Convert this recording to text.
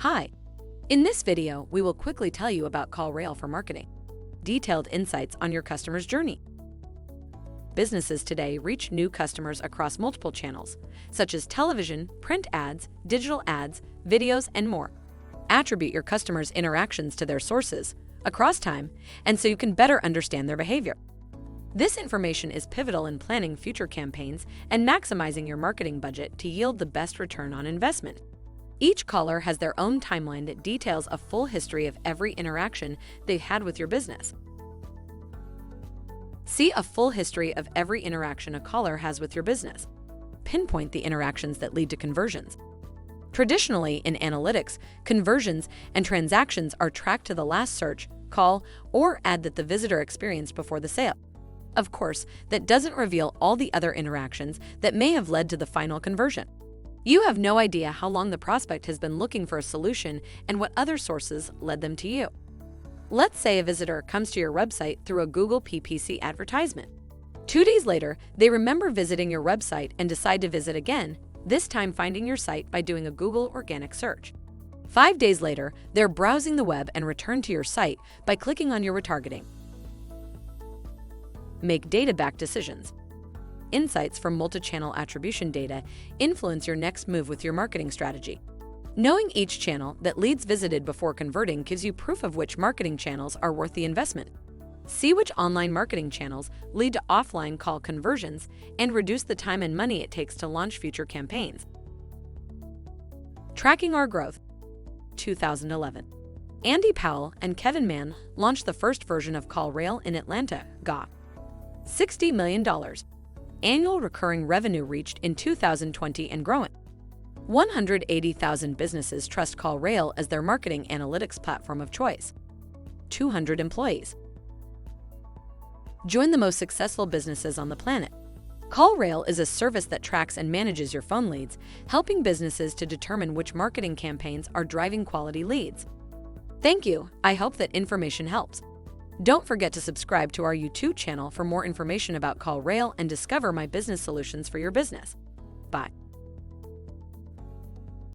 Hi. In this video, we will quickly tell you about CallRail for marketing. Detailed insights on your customer's journey. Businesses today reach new customers across multiple channels, such as television, print ads, digital ads, videos, and more. Attribute your customers' interactions to their sources across time, and so you can better understand their behavior. This information is pivotal in planning future campaigns and maximizing your marketing budget to yield the best return on investment. Each caller has their own timeline that details a full history of every interaction they've had with your business. See a full history of every interaction a caller has with your business. Pinpoint the interactions that lead to conversions. Traditionally, in analytics, conversions and transactions are tracked to the last search, call, or ad that the visitor experienced before the sale. Of course, that doesn't reveal all the other interactions that may have led to the final conversion. You have no idea how long the prospect has been looking for a solution and what other sources led them to you. Let's say a visitor comes to your website through a Google PPC advertisement. 2 days later, they remember visiting your website and decide to visit again, this time finding your site by doing a Google organic search. 5 days later, they're browsing the web and return to your site by clicking on your retargeting. Make data-backed decisions. Insights from multi-channel attribution data influence your next move with your marketing strategy. Knowing each channel that leads visited before converting gives you proof of which marketing channels are worth the investment. See which online marketing channels lead to offline call conversions and reduce the time and money it takes to launch future campaigns. Tracking our growth. 2011. Andy Powell and Kevin Mann launched the first version of CallRail in Atlanta, GA. $60 million. Annual recurring revenue reached in 2020 and growing. 180,000 businesses trust CallRail as their marketing analytics platform of choice. 200 employees. Join the most successful businesses on the planet. CallRail is a service that tracks and manages your phone leads, helping businesses to determine which marketing campaigns are driving quality leads. Thank you. I hope that information helps. Don't forget to subscribe to our YouTube channel for more information about CallRail and discover my business solutions for your business. Bye.